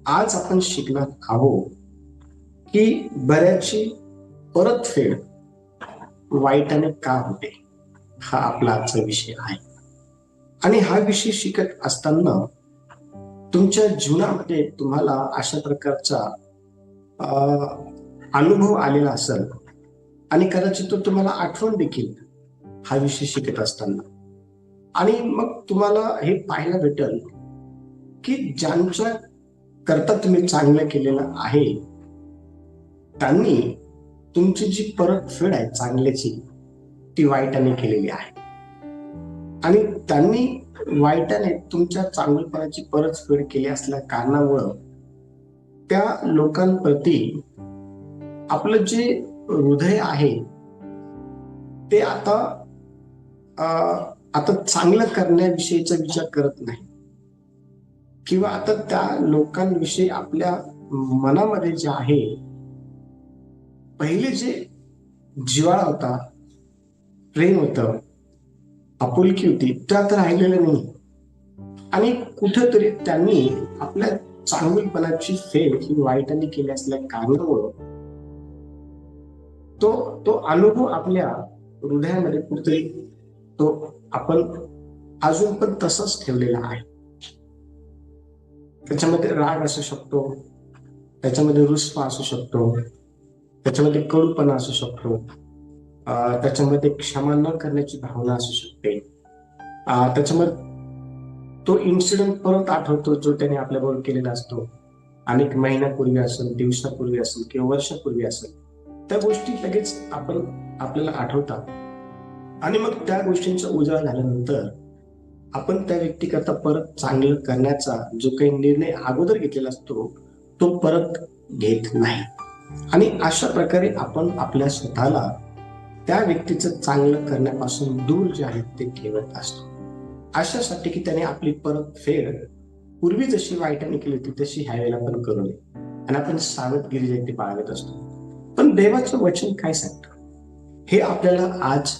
आज आपण शिकणार आहोत की बऱ्याचशी परतफेड वाईटाने का होते. हा आपला आजचा विषय आहे आणि हा विषय शिकत असताना तुमच्या जीवनामध्ये तुम्हाला अशा प्रकारचा अनुभव आलेला असेल आणि कदाचित तो तुम्हाला आठवण देखील हा विषय शिकत असताना. आणि मग तुम्हाला हे पाहायला भेटेल की ज्यांच्या करता तुम्ही चांगलं केलेलं आहे त्यांनी तुमची जी परतफेड आहे चांगल्याची ती वाईटाने केलेली आहे आणि त्यांनी वाईटाने तुमच्या चांगलपणाची परतफेड केली असल्या कारणामुळं त्या लोकांप्रती आपलं जे हृदय आहे ते आता चांगलं करण्याविषयीचा विचार करत नाही किंवा आता त्या लोकांविषयी आपल्या मनामध्ये जे आहे पहिले जे जिव्हाळा होता, प्रेम होतं, आपुलकी होती, त्या आता राहिलेलं नाही. आणि कुठंतरी त्यांनी आपल्या चांगुलपणाची फेड ही वाईटाने केली असल्या कारणामुळं तो अनुभव आपल्या हृदयामध्ये कुठेतरी तो आपण अजून पण तसाच ठेवलेला आहे. त्याच्यामध्ये राग असू शकतो, त्याच्यामध्ये रुसवा असू शकतो, त्याच्यामध्ये कडूपणा असू शकतो, त्याच्यामध्ये क्षमा न करण्याची भावना असू शकते, त्याच्यामध्ये तो इन्सिडेंट परत आठवतो जो त्याने आपल्याबरोबर केलेला असतो. अनेक महिन्यापूर्वी असेल, दिवसापूर्वी असेल किंवा वर्षापूर्वी असेल, त्या गोष्टी लगेच आपल्याला आठवतात आणि मग त्या गोष्टींचा उजाळा झाल्यानंतर आपण त्या व्यक्तीकरता परत चांगलं करण्याचा जो काही निर्णय अगोदर घेतलेला असतो तो परत घेत नाही. आणि अशा प्रकारे आपण आपल्या स्वतःला त्या व्यक्तीचं चांगलं करण्यापासून दूर जे आहे ते ठेवत असतो, अशासाठी की त्याने आपली परतफेड पूर्वी जशी वाईटाने केली होती तशी ह्या वेळेला पण करू नये आणि आपण सावधगिरी जे ते बाळगत असतो. पण देवाचं वचन काय सांगतं हे आपल्याला आज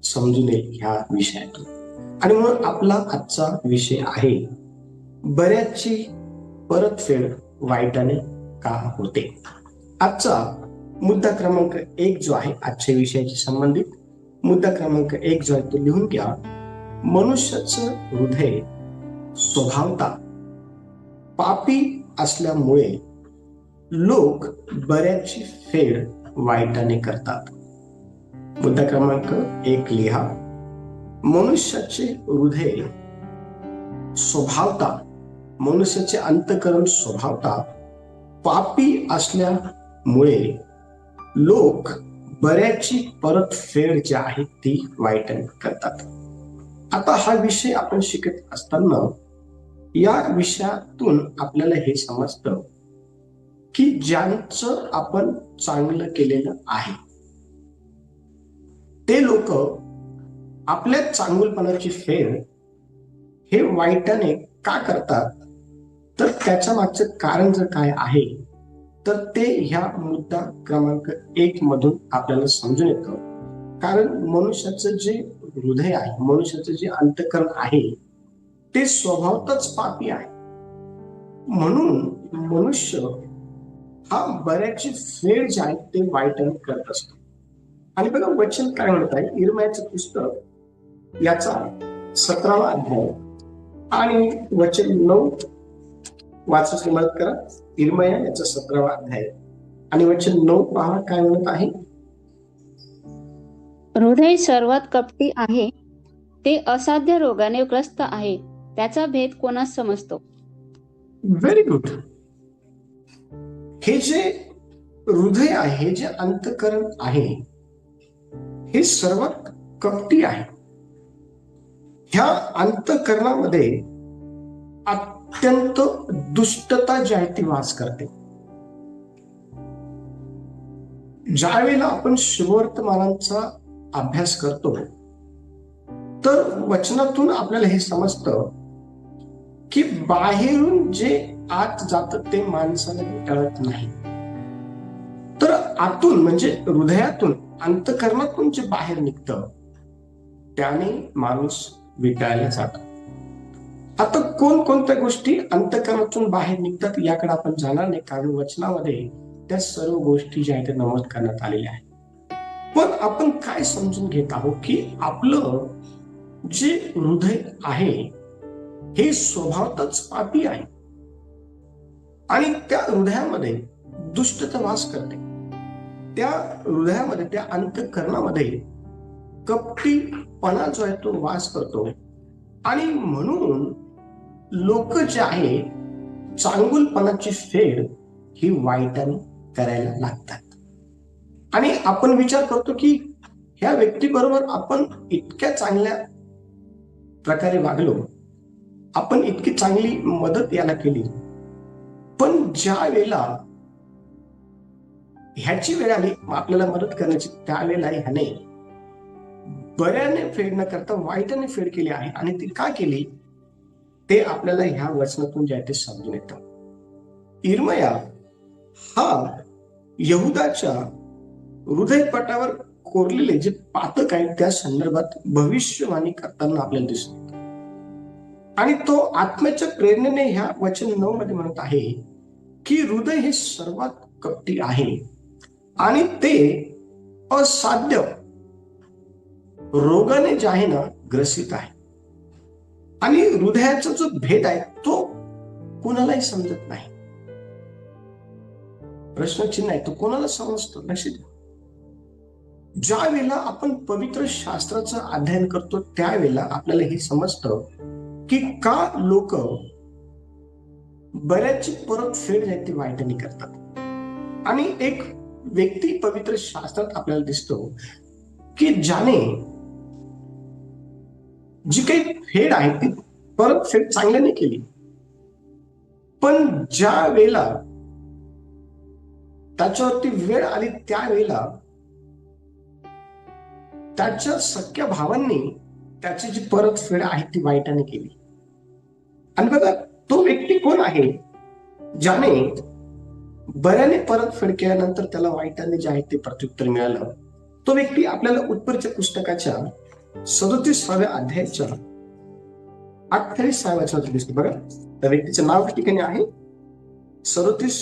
समजून येईल ह्या विषयातून. आणि म्हणून आपला आजचा विषय आहे बऱ्याचशी परतफेड वाईटाने का होते. आजचा मुद्दा क्रमांक 1 जो आहे, आजच्या विषयाशी संबंधित मुद्दा क्रमांक 1 जो आहे तो लिहून घ्या. मनुष्याचं हृदय स्वभावतः पापी असल्यामुळे लोक बऱ्याचशी फेड वाईटाने करतात. मुद्दा क्रमांक 1 लिहा. मनुष्याचे हृदय स्वभावतः, मनुष्याचे अंतःकरण स्वभावतः पापी असल्यामुळे लोक बऱ्याचशी परतफेड जी आहे ती वाईटाने करतात. आता हा विषय आपण शिकत असताना या विषयातून आपल्याला हे समजतं की ज्यांचं आपण चांगलं केलेलं आहे ते लोक आपल्या चांगुलपणाची फेड हे वाईटाने का करतात, तर त्याच्या मागचं कारण जर काय आहे तर ते ह्या मुद्दा क्रमांक 1 मधून आपल्याला समजून येतं. कारण मनुष्याचं जे हृदय आहे, मनुष्याचं जे अंतःकरण आहे ते स्वभावतच पापी आहे. म्हणून मनुष्य हा बऱ्याचशी फेड जे आहे ते वाईटाने करत असतो. आणि बघा वचन काय म्हणत आहे, इर्मियाचं पुस्तक याचा 17वा अध्याय आणि वचन 9 वाचण्यास मदत करा. इर्मिया याचा 17वा अध्याय आणि वचन 9 पहा काय म्हणत आहे. हृदय सर्वात कपटी आहे, ते असाध्य रोगाने ग्रस्त आहे, त्याचा भेद कोणास समजतो. Very good. हे जे हृदय आहे, हे जे अंतःकरण आहे हे सर्वात कपटी आहे. ह्या अंतःकरणामध्ये अत्यंत दुष्टता जी आहे ती वास करते. ज्या वेळेला आपण शुभवर्तमानांचा अभ्यास करतो तर वचनातून आपल्याला हे समजतं की बाहेरून जे आत जातं ते माणसाला विटाळत नाही, तर आतून म्हणजे हृदयातून अंतःकरणातून जे बाहेर निघतं त्याने माणूस विटाळला जातो. आता कोणकोणत्या गोष्टी अंतःकरणातून बाहेर निघतात याकडे आपण जाणार नाही, कारण वचनामध्ये त्या सर्व गोष्टी ज्या आहेत त्या नमूद करण्यात आलेल्या आहेत. पण आपण काय समजून घेत आहोत की आपलं जे हृदय आहे हे स्वभावतच पापी आहे आणि त्या हृदयामध्ये दुष्टता वास करते. त्या हृदयामध्ये, त्या अंतःकरणामध्ये कपटीपणा जो आहे तो वास करतो आणि म्हणून लोक जे आहे चांगुलपणाची फेड ही वाईटाने करायला लागतात. आणि आपण विचार करतो की ह्या व्यक्तीबरोबर आपण इतक्या चांगल्या प्रकारे वागलो, आपण इतकी चांगली मदत याला केली, पण ज्या वेळेला ह्याची वेळ आली आपल्याला मदत करण्याची, त्यावेळेला ह्याने बऱ्याने फेड न करता वाईटाने फेड केली आहे. आणि ती का केली ते आपल्याला ह्या वचनातून जे आहे ते समजून येतं. इर्मया हा यहुदाच्या हृदयपटावर कोरलेले जे पातक आहेत त्या संदर्भात भविष्यवाणी करताना आपल्याला दिसतो. आणि तो आत्म्याच्या प्रेरणेने ह्या वचन 9 मध्ये म्हणत आहे की हृदय हे सर्वात कपटी आहे आणि ते असाध्य रोगाने जे आहे ना ग्रसित आहे. आणि हृदयाचा जो भेद आहे तो कोणालाही समजत नाही. प्रश्नचिन्ह आहे, तो कोणाला समजतो? लक्षात घ्या. ज्या वेळेला आपण पवित्र शास्त्राचं अध्ययन करतो त्यावेळेला आपल्याला हे समजतं की का लोक बऱ्याचची परतफेड आहे ती वाईटाने करतात. आणि एक व्यक्ती पवित्र शास्त्रात आपल्याला दिसतो की ज्याने जी काही फेड आहे ती परतफेड चांगल्याने केली, पण ज्या वेळेला त्याच्यावरती वेळ आली त्यावेळेला त्याच्या सख्या भावांनी त्याची जी परतफेड आहे ती वाईटाने केली. आणि बघा तो व्यक्ती कोण आहे ज्याने बऱ्याने परतफेड केल्यानंतर त्याला वाईटाने जे आहे ते प्रत्युत्तर मिळालं? तो व्यक्ती आपल्याला उत्पत्तीच्या पुस्तकाच्या 37व्या अध्यायाच्या 28व्या वचनात दिसतो. बघा त्या व्यक्तीचं नाव ठिकाणी आहे 37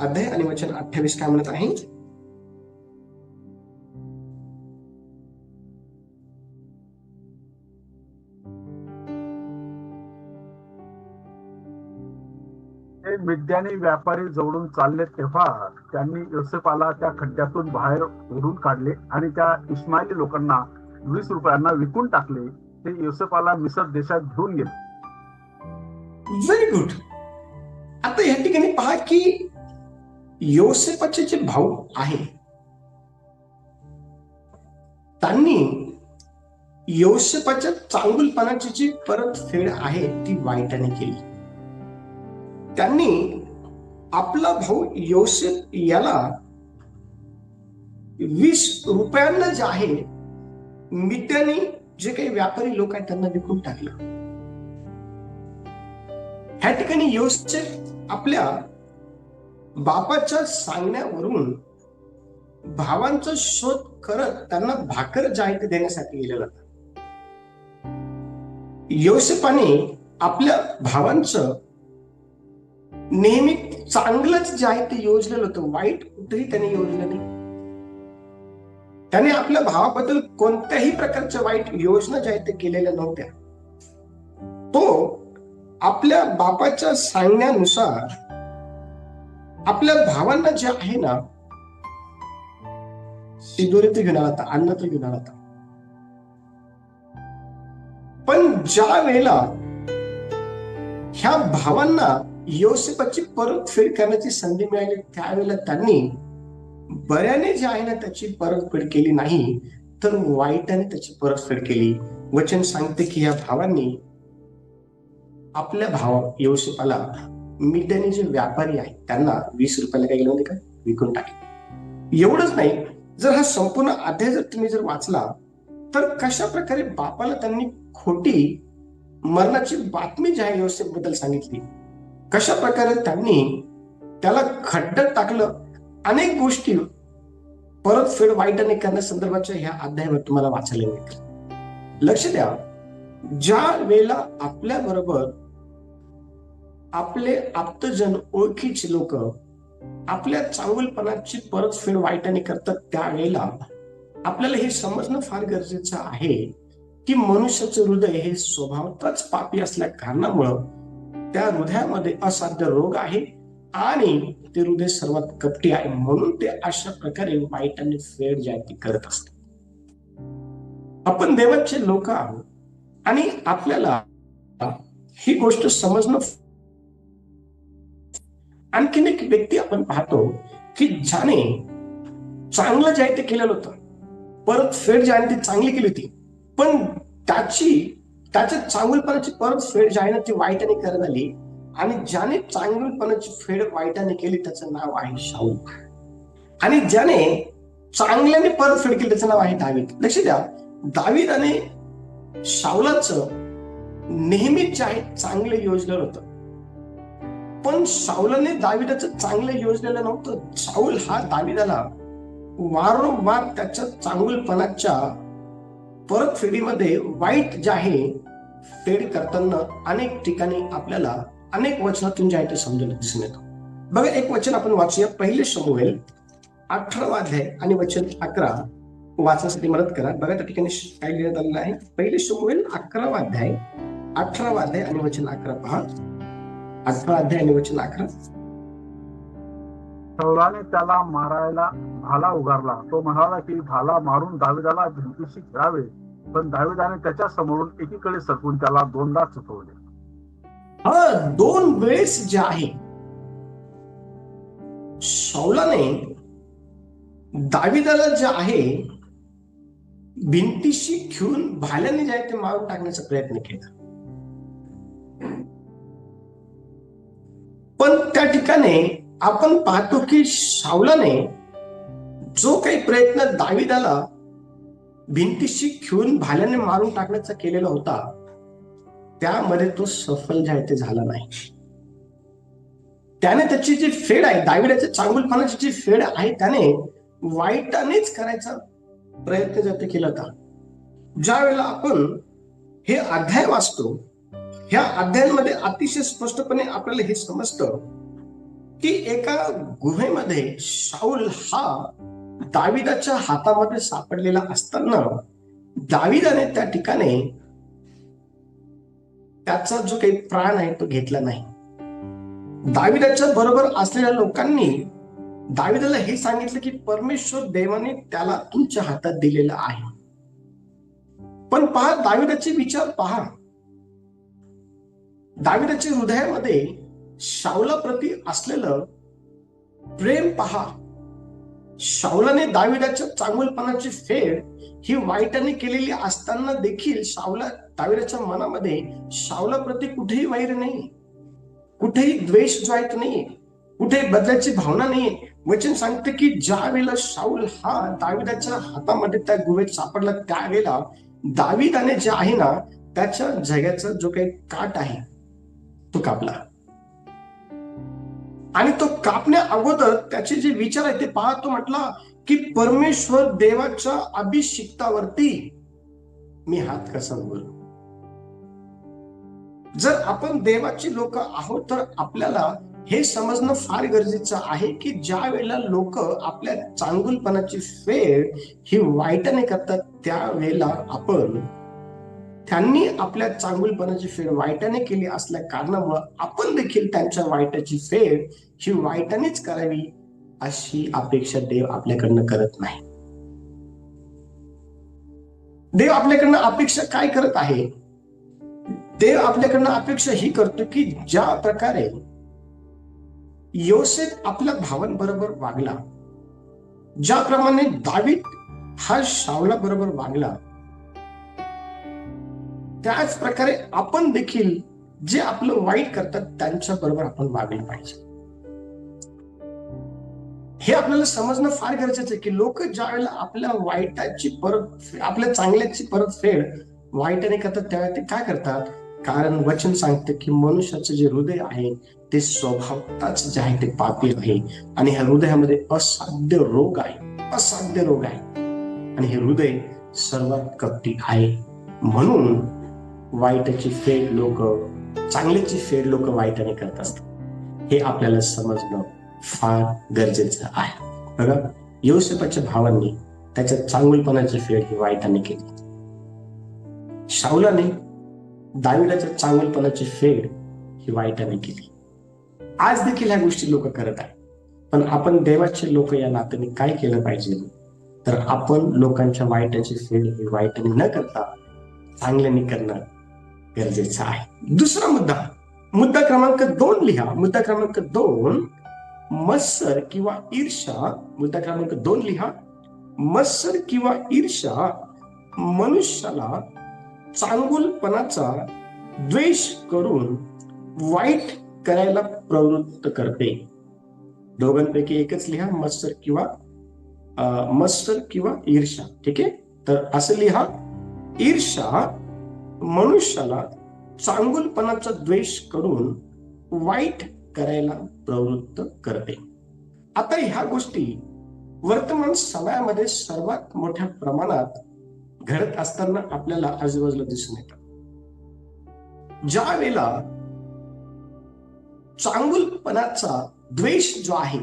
अध्याय आणि वचन 28 काय म्हणत आहे? मिद्यानी व्यापारी जवळून चालले तेव्हा त्यांनी योसेफाला त्या खड्ड्यातून बाहेर ओढून काढले आणि त्या इस्माइली लोकांना 20 रुपयांना विकून टाकले. ते योसेफाला मिसर देशात घेऊन गेले. Very good. आता या ठिकाणी पहा की योसेफाचे जे भाऊ आहे त्यांनी योसेफाच्या चांगुलपणाची जी परतफेड आहे ती वाईटाने केली. त्यांनी आपला भाऊ योसेफ याला 20 रुपयांना जे आहे मिद्यानी जे काही व्यापारी लोक आहेत त्यांना विकून टाकलं. ह्या ठिकाणी योसेफ आपल्या बापाच्या सांगण्यावरून भावांचा शोध करत त्यांना भाकर जे आहे ते देण्यासाठी गेलेला होता. योसेफाने आपल्या भावांचं नेहमी चांगलंच जे आहे ते योजलेलं होतं, वाईट कुठेही त्याने योजलं नाही. त्याने आपल्या भावाबद्दल कोणत्याही प्रकारच्या वाईट योजना ज्या आहेत ते केलेल्या नव्हत्या. तो आपल्या बापाच्या सांगण्यानुसार आपल्या भावांना जे आहे ना शिदोरी तर घेऊन आला होता, अन्न तर घेऊन आला होता. पण ज्या वेळेला ह्या भावांना योसेफाची परतफेड करण्याची संधी मिळाली त्यावेळेला त्यांनी बऱ्याने जे आहे ना त्याची परतफेड केली नाही, तर वाईटाने त्याची परतफेड केली. वचन सांगते की या भावांनी आपल्या भावा योसेफाला मिद्यानी जे व्यापारी आहेत त्यांना 20 रुपयाला काय केलं का विकून टाकले. एवढंच नाही, जर हा संपूर्ण अध्याय जर तुम्ही जर वाचला तर कशा प्रकारे बापाला त्यांनी खोटी मरणाची बातमी जी आहे योसेफ बद्दल सांगितली, कशा प्रकारे त्यांनी त्याला खड्ड्यात टाकलं, अनेक गोष्टी परतफेड वाईटाने करण्यासंदर्भाच्या ह्या अध्यायावर तुम्हाला वाचायला मिळतील. लक्ष द्या, ज्या वेळेला आपल्या बरोबर आपले आप्तजन, ओळखीचे लोक आपल्या चांगुलपणाची परतफेड वाईटाने करतात, त्यावेळेला आपल्याला हे समजणं फार गरजेचं आहे की मनुष्याचं हृदय हे स्वभावतच पापी असल्या कारणामुळं त्या हृदयामध्ये असाध्य रोग आहे आणि ते हृदय सर्वात कपटी आहे, म्हणून ते अशा प्रकारे वाईटाने फेड जे आहे ती करत असतात. आपण देवाचे लोक आहोत आणि आपल्याला ही गोष्ट समजणं. आणखीन एक व्यक्ती आपण पाहतो की ज्याने चांगलं जे आहे ते केलेलं होतं, परत फेड जी आहे ती चांगली केली होती, पण त्याच्या चांगुलपणाची परत फेड जी आहे ना ती वाईटाने करत आली, आणि ज्याने चांगुलपणाची फेड वाईटाने केली त्याचं नाव आहे शाऊल, आणि ज्याने चांगल्याने परत फेड केली त्याचं नाव आहे दावीद. लक्ष द्या, दावीदाने शाऊलाचं नेहमीच जे आहे चांगलं योजलेलं होतं, पण शाऊलाने दावीदाचं चांगलं योजलेलं नव्हतं. शाऊल हा दावीदाला वारंवार त्याच्या चांगुलपणाच्या परतफेडीमध्ये वाईट जे आहे फेड करताना अनेक ठिकाणी आपल्याला अनेक वचनातून जे आहे ते समजून दिसून येतो. बघा, एक वचन आपण वाचूया. पहिले शमूएल 18 अध्याय आणि वचन 11 वाचण्यासाठी मदत करा. बघा त्या ठिकाणी काय लिहिण्यात आलेलं आहे. पहिले शमूएल 11 अध्याय 18 अध्याय आणि वचन 11 पहा. 18 अध्याय आणि वचन 11. शाऊलाने त्याला मारायला भाला उगारला. तो म्हणाला की भाला मारून दाविदाला भिंतीशी खेळावे, पण दाविदाने त्याच्या समोरून एकीकडे सरकून त्याला 2दा चुकवले. हा, 2 वेळेस जे आहे शाऊलाने दाविदाला जे आहे भिंतीशी खेळून भाल्याने जे आहे ते मारून टाकण्याचा प्रयत्न केला, पण त्या ठिकाणी आपण पाहतो की शाऊलाने जो काही प्रयत्न दाविदाला भिंतीशी खेळून भाल्याने मारून टाकण्याचा केलेला होता, त्यामध्ये तो सफल जे आहे ते झाला नाही. त्याने त्याची जी फेड आहे, दाविदाच्या चांगुलपणाची जी फेड आहे, त्याने वाईटानेच करायचा प्रयत्न जर केला होता. ज्या वेळेला आपण हे अध्याय वाचतो, ह्या अध्यायांमध्ये अतिशय स्पष्टपणे आपल्याला हे समजतं की एका गुहेमध्ये शाऊल हा दाविदाच्या हातामध्ये सापडलेला असताना दाविदाने त्या ठिकाणी त्याचा जो काही प्राण आहे तो घेतला नाही. दाविदाच्या बरोबर असलेल्या लोकांनी दाविदाला हे सांगितलं की परमेश्वर देवाने त्याला तुमच्या हातात दिलेला आहे. पण पहा, दाविदाचे विचार पहा, दाविदाच्या हृदयामध्ये शाऊलाप्रती असलेलं प्रेम पहा. शाऊलाने दाविदाच्या चांगुलपणाची फेड ही वाईटाने केलेली असताना देखील दाविदाच्या मनामध्ये शाऊलाप्रती कुठेही वैर नाही, कुठेही द्वेष जो आहे नाहीये, कुठेही बदलाची भावना नाहीये. वचन सांगते की ज्या वेळेला शाऊल हा दाविदाच्या हातामध्ये त्या गुहेत सापडला, त्यावेळेला दाविदाने जे आहे ना त्याच्या जगाचा जो काही काट आहे तो कापला, आणि तो कापण्या अगोदर त्याचे जे विचार आहे ते पाहतो. म्हटला की परमेश्वर देवाच्या अभिषिक्तावरती मी हात कसा बोलू. जर आपण देवाची लोक आहोत तर आपल्याला हे समजणं फार गरजेचं आहे की ज्या वेळेला लोक आपल्या चांगुलपणाची फेड ही वाईटाने करतात, त्यावेळेला त्यांनी आपल्या चांगुलपणाची फेड वाईटाने केली असल्या कारणामुळे आपण देखील त्यांच्या वाईटाची फेड ही वाईटानेच करावी अशी अपेक्षा देव आपल्याकडनं करत नाही. देव आपल्याकडनं अपेक्षा काय करत आहे? देव आपल्याकडनं अपेक्षा ही करतो की ज्या प्रकारे योसेफ आपल्या भावांबरोबर वागला, ज्याप्रमाणे दावीद हा शाऊला बरोबर वागला, त्याच प्रकारे आपण देखील जे आपलं वाईट करतात त्यांच्या बरोबर आपण वागले पाहिजे. हे आपल्याला समजणं फार गरजेचं आहे की लोक ज्या वेळेला आपल्या वाईटाची आपल्या चांगल्याची परतफेड वाईटाने करतात, त्यावेळेला ते काय करतात? कारण वचन सांगते की मनुष्याचं जे हृदय आहे ते स्वभावताच जे आहे ते पापी आहे, आणि ह्या हृदयामध्ये असाध्य रोग आहे, आणि हे हृदय सर्वात कपटी आहे. म्हणून वाईटाची फेड लोक चांगल्याची फेड लोक वाईटाने करत असतात, हे आपल्याला समजणं फार गरजेचं आहे. बघा, योसेफाच्या भावांनी त्याच्या चांगुलपणाची फेड ही वाईटाने केली. शाऊलाने दाविदाच्या चांगुलपणाची फेड ही वाईटाने केली. आज देखील ह्या गोष्टी लोक करत आहेत. पण आपण देवाचे लोक या नात्याने काय केलं पाहिजे, तर आपण लोकांच्या वाईटाची फेड ही वाईटाने न करता चांगल्याने करणं गरजेचं आहे. दुसरा मुद्दा क्रमांक 2 लिहा. मुद्दा क्रमांक 2, मत्सर किंवा ईर्ष्या. मुद्दा क्रमांक 2 लिहा. मत्सर किंवा ईर्ष्या मनुष्याला चांगुलपणाचा द्वेष करून वाईट करायला प्रवृत्त करते. दोघांपैकी एकच लिहा, मत्सर किंवा ईर्ष्या. ठीक आहे, तर असं लिहा, ईर्ष्या मनुष्याला चांगुलपणाचा द्वेष करून वाईट करायला प्रवृत्त करते. आता ह्या गोष्टी वर्तमान समयामध्ये सर्वात मोठ्या प्रमाणात घडत असताना आपल्याला आजूबाजूला दिसून येतात. ज्या वेळेला चांगुलपणाचा द्वेष जो आहे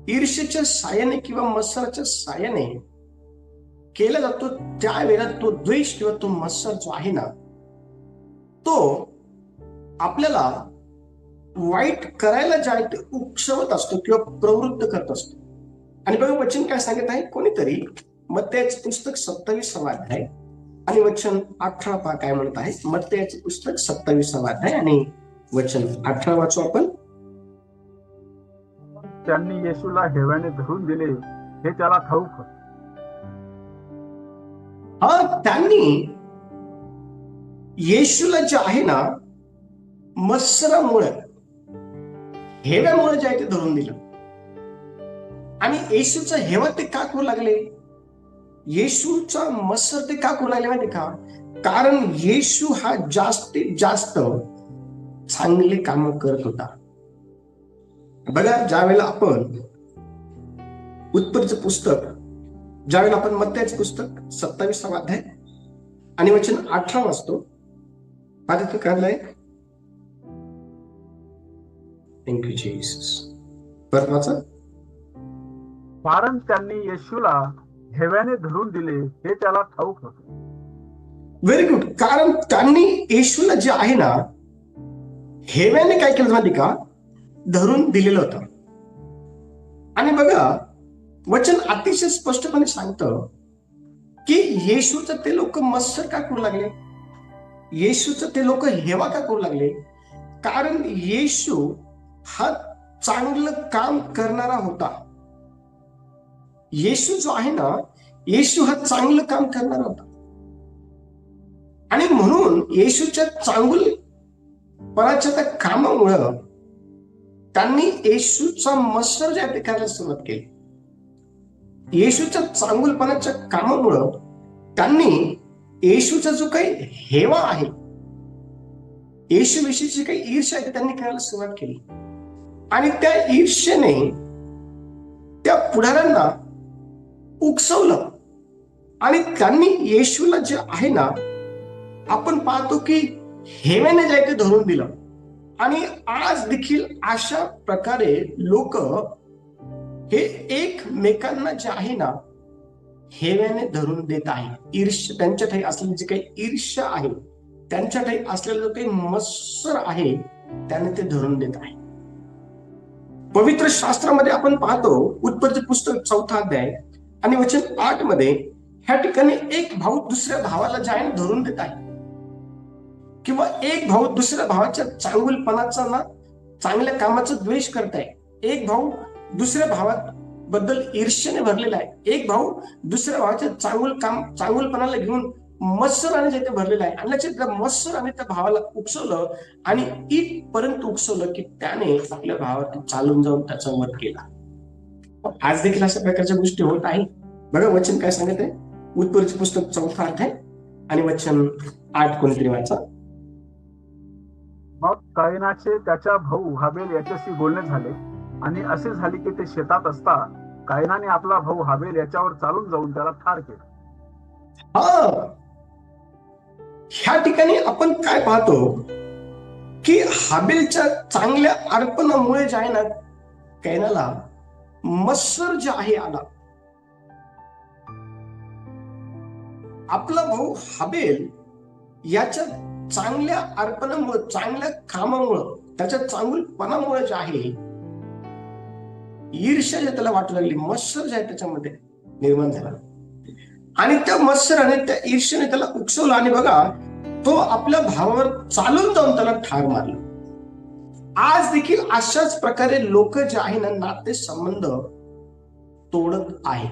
ईर्ष्येच्या साहाय्याने किंवा मत्सराच्या साहाय्याने केला जातो, त्यावेळेला तो द्वेष किंवा तो मत्सर जो आहे ना, तो आपल्याला वाईट करायला जे आहे ते उकसवत असतो किंवा प्रवृत्त करत असतो. आणि बघा वचन काय सांगत आहे, कोणीतरी मत्तेयाचे पुस्तक 27वा अध्याय आणि वचन 18 काय म्हणत आहे. मत्तेयाचे पुस्तक 27वा अध्याय आणि वचन 18 वाचू आपण. त्यांनी येशूला हेव्याने धरून दिले हे त्याला ठाऊक होते. त्यांनी येशूला जे आहे ना, मत्सरामुळे हेव्यामुळे जे आहे ते धरून दिलं. आणि येशूचा हेवा ते का करू लागले, येशूचा मत्सर ते का करू लागले माहिती का? कारण येशू हा जास्तीत जास्त चांगले काम करत होता. बघा, ज्या वेळेला आपण उत्पत्तीचं पुस्तक, ज्यावेळेला आपण मत्तेयाचं पुस्तक 27वा अध्याय आणि वचन 18 वाचतो, पाहतो काय? Thank you Jesus. परत वाचा. कारण त्यांनी येशूला हेव्याने धरून दिले हे त्याला ठाऊक होते. Very good. कारण त्यांनी येशूला जे आहे ना, हेव्याने काय केलं माहिती का? धरून दिलेलं होतं. आणि बघा, वचन अतिशय स्पष्टपणे सांगतं की येशूचं ते लोक मत्सर का करू लागले, येशूचं ते लोक हेवा का करू लागले? कारण येशू हा चांगलं काम करणारा होता. येशू जो आहे ना, येशू हा चांगलं काम करणारा होता. आणि म्हणून येशूच्या चांगुलपणाच्या त्या कामामुळं त्यांनी येशूचा मत्सर जे आहे ते करायला सुरुवात केली. येशूच्या चांगुलपणाच्या कामामुळं त्यांनी येशूचा जो काही हेवा आहे, येशूविषयीची काही ईर्ष्या आहे, त्यांनी करायला सुरुवात केली. आणि त्या ईर्ष्येने त्या पुढाऱ्यांना उकसवलं आणि त्यांनी येशूला जे आहे ना, आपण पाहतो की हेवेने जे आहे ते धरून दिलं. आणि आज देखील अशा प्रकारे लोक हे एकमेकांना जे आहे ना, हेव्याने धरून देत आहे. ईर्ष्या, त्यांच्या ठाई असलेली जी काही ईर्ष्या आहे, त्यांच्या ठाई असलेला जो काही मत्सर आहे, त्याने ते धरून देत आहे. पवित्र शास्त्रामध्ये आपण पाहतो, उत्पत्ती पुस्तक 4 अध्याय आणि वचन 8 मध्ये ह्या ठिकाणी एक भाऊ दुसऱ्या भावाला जे आहे धरून देत आहे, किंवा एक भाऊ दुसऱ्या भावाच्या चांगुलपणाचा ना, चांगल्या कामाचा द्वेष करत आहे. एक भाऊ दुसऱ्या भावाबद्दल ईर्ष्येने भरलेला आहे. एक भाऊ दुसऱ्या भावाच्या चांगुलपणाला घेऊन मत्सराने जे ते भरलेला आहे. आणि त्या मत्सराने त्या भावाला उकसवलं आणि इथपर्यंत उकसवलं की त्याने आपल्या भावाला चालून जाऊन त्याचा वध केला. आज देखील अशा प्रकारच्या गोष्टी होत आहे. बघा वचन काय सांगत आहे, उत्पत्ती पुस्तक 4 अध्याय आणि वचन 8 कोणतरी वाचा. मग कायनाचे त्याच्या भाऊ हाबेल याच्याशी बोलणे झाले आणि असे झाले की ते शेतात असता कायनाने आपला भाऊ हाबेल याच्यावर चालून जाऊन त्याला ठार केले. ह्या ठिकाणी आपण काय पाहतो की हाबेलच्या चांगल्या अर्पणामुळे जे आहे ना, कैनाला मत्सर जे आहे आला. आपला भाऊ हाबेल याच्या चांगल्या अर्पणामुळे, चांगल्या कामामुळं, त्याच्या चांगुलपणामुळे जे आहे, ईर्ष्या जे त्याला वाटू लागली, मत्सर जे आहे त्याच्यामध्ये निर्माण झाला. आणि त्या मत्सराने, त्या ईर्ष्याने त्याला उकसवलं. आणि बघा, तो आपल्या भावावर चालून जाऊन त्याला ठार मारलं. आज देखील अशाच प्रकारे लोक जे आहे ना, नाते संबंध तोडत आहे.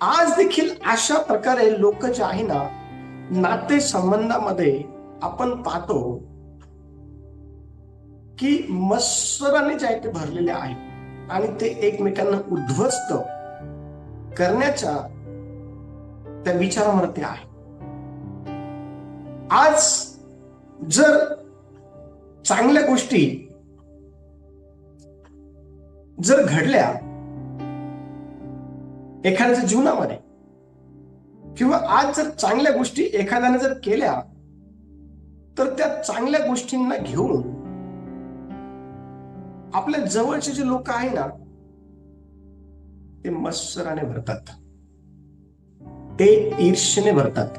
आज देखील अशा प्रकारे लोक जे आहे ना, नाते संबंधामध्ये आपण पाहतो की मत्सराने जे आहे ते भरलेले आहे आणि ते एकमेकांना उद्ध्वस्त करण्याच्या त्या विचारामध्ये आहे. आज जर चांगल्या गोष्टी जर घडल्या एखाद्याच्या जीवनामध्ये, किंवा आज जर चांगल्या गोष्टी एखाद्याने जर केल्या, तर त्या चांगल्या गोष्टींना घेऊन आपल्या जवळचे जे लोक आहे ना, ते मत्सराने भरतात, ते ईर्ष्येने भरतात.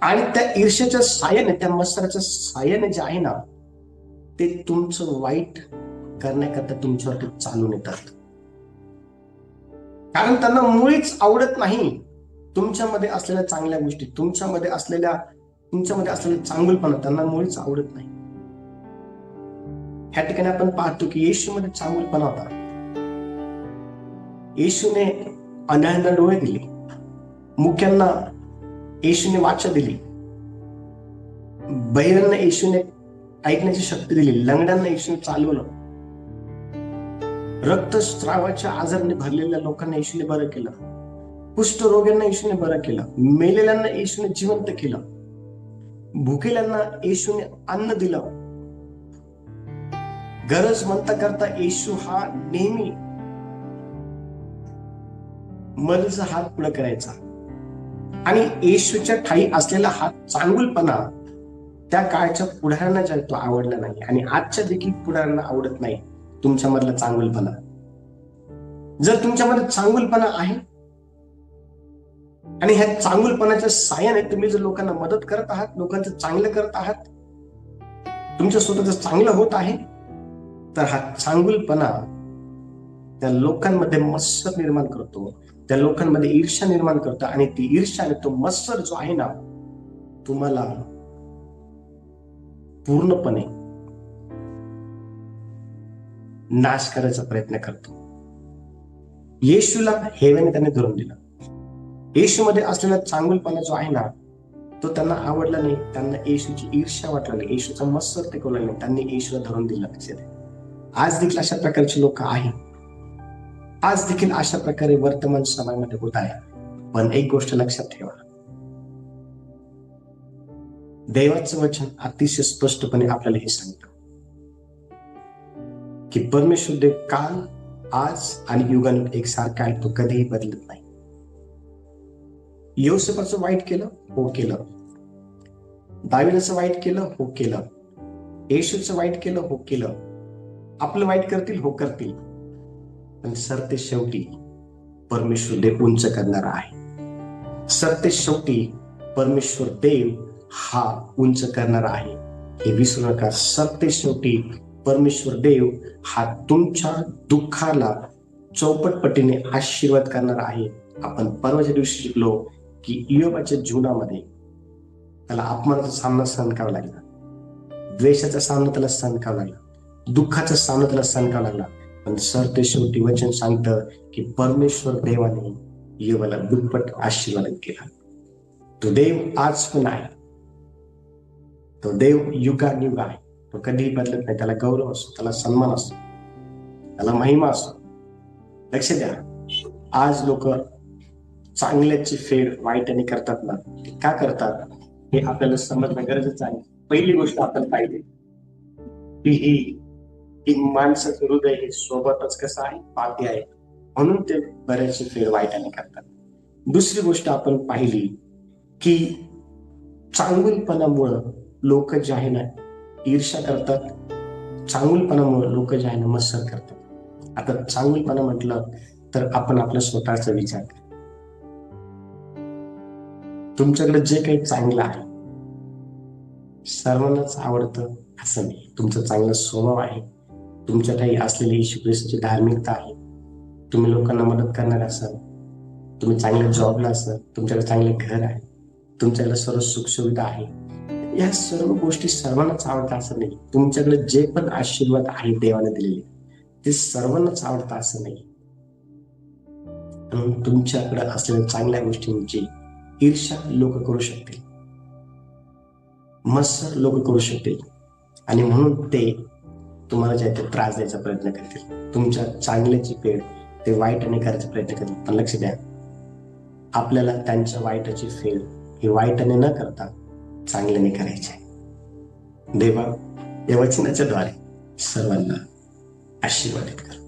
आणि त्या ईर्ष्येच्या साहाय्याने, त्या मत्सराच्या साहाय्याने जे आहे ना, ते तुमचं वाईट करण्याकरता तुमच्यावरती चालून येतात. कारण त्यांना मुळीच आवडत नाही तुमच्यामध्ये असलेल्या चांगल्या गोष्टी, तुमच्यामध्ये असलेलं चांगुलपणा त्यांना मुळीच आवडत नाही. ह्या ठिकाणी आपण पाहतो की येशूमध्ये चांगुलपणा होता. येशूने अंधांना डोळे दिले, मुक्यांना येशूने वाचा दिली, बहिरांना येशूने ऐकण्याची शक्ती दिली, लंगड्यांना येशूने चालवलं, रक्तस्रावाच्या आजाराने भरलेल्या लोकांना येशूने बरं केलं, कुष्ठरोग्यांना येशूने बरं केलं, मेलेल्यांना येशूने जिवंत केलं, भुकेल्यांना येशूने अन्न दिलं. गरज म्हणता करता येशू हा नेहमी मरीचा हात पुढे करायचा. आणि येशूच्या ठाई असलेला हा चांगुलपणा त्या काळच्या पुढाऱ्यांना ज्या तो आवडला नाही, आणि आजच्या देखील पुढाऱ्यांना आवडत नाही तुमच्यामधला चांगुलपणा. जर तुमच्यामध्ये चांगुलपणा आहे आणि ह्या चांगुलपणाच्या साहाय्याने तुम्ही जर लोकांना मदत करत आहात, लोकांचं चांगलं करत आहात, तुमच्या स्वतःच चांगलं होत आहे, तर हा चांगुलपणा त्या लोकांमध्ये मत्सर निर्माण करतो, त्या लोकांमध्ये ईर्ष्या निर्माण करतो. आणि ती ईर्ष्या आणि तो मत्सर जो आहे ना, तुम्हाला पूर्णपणे नाश करायचा प्रयत्न करतो. येशूला हेवेने त्याने धरून दिला. येशूमध्ये असलेला चांगुलपणा जो आहे ना, तो त्यांना आवडला नाही. त्यांना येशूची ईर्ष्या वाटली नाही, येशूचा मत्सर ते करू लागले, त्यांनी येशूला धरून दिला. आज देखील अशा प्रकारचे लोक आहेत, आज देखील अशा प्रकारे वर्तमान समाजामध्ये होत आहे. पण एक गोष्ट लक्षात ठेवा, देवाचं वचन अतिशय स्पष्टपणे आपल्याला हे सांगतं की परमेश्वर देव काल, आज आणि युगानुयुग एकसारखा आहे, तो कधीही बदलत नाही. योसेफाचं वाईट केलं, हो केलं. दाविदाचं वाईट केलं, हो केलं. येशूचं वाईट केलं, हो केलं. आपलं वाईट करतील, हो करतील. पण सरते शेवटी परमेश्वर देव उंच करणारा आहे. सरते शेवटी परमेश्वर देव हा उंच करणारा आहे, हे विसरू नका. सरते शेवटी परमेश्वर देव हा तुमच्या दुःखाला चौपटपटीने आशीर्वाद करणारा आहे. आपण परवाच्या दिवशी शिकलो की इयोबाच्या जीवनामध्ये त्याला अपमानाचा सामना सहन करावा लागला, द्वेषाचा सामना त्याला सहन करावा लागला, दुःखाचा सामना त्याला सहन करावा लागला. पण सरते शेवटी वचन सांगतं की परमेश्वर देवाने इयोबाला दुप्पट आशीर्वाद केला. तो देव आज पण आहे, तो देव युगानुयुग आहे, तो कधीही बदलत नाही. त्याला गौरव असतो, त्याला सन्मान असतो, त्याला महिमा असतो. लक्ष द्या, आज लोक चांगल्याची फेड वाईटाने करतात ना, का करतात हे आपल्याला समजणं गरजेचं आहे. पहिली गोष्ट आपण पाहिजे की माणसाचं हृदय हे सोबतच कसं आहे, पापी आहे, म्हणून ते बऱ्याचशी फेड वाईटाने करतात. दुसरी गोष्ट आपण पाहिली की चांगुलपणामुळं लोक जे आहे ना ईर्ष्या करतात, चांगुलपणामुळे लोक जे आहे ना मत्सर करतात. आता चांगुलपणा म्हटलं तर आपण आपला स्वतःचा विचार करा. तुमच्याकडे जे काही चांगलं आहे सर्वांनाच आवडतं असं नाही. तुमचा चांगला स्वभाव आहे, तुमच्या काही असलेली येशू ख्रिस्ताची धार्मिकता आहे, तुम्ही लोकांना मदत करणार असाल, तुम्ही चांगल्या जॉबला असाल, तुमच्याकडे चांगले घर आहे, तुमच्याकडे सर्व सुखसुविधा आहे, या सर्व गोष्टी सर्वांनाच आवडतात असं नाही. तुमच्याकडे जे पण आशीर्वाद आहे देवाने दिलेले ते सर्वांनाच आवडतात असं नाही. म्हणून तुमच्याकडे असलेल्या चांगल्या गोष्टींची ईर्ष्या लोक करू शकतील, मत्सर लोक करू शकतील, आणि म्हणून ते तुम्हाला जे ते त्रास द्यायचा प्रयत्न करतील. तुमच्या चांगल्याची फेड ते वाईटाने करायचा प्रयत्न करतील. पण लक्ष द्या, आपल्याला त्यांच्या वाईटाची फेड ही वाईटाने न करता चांगल्याने करायची आहे. देवा या वचनाच्या द्वारे सर्वांना आशीर्वादित कर.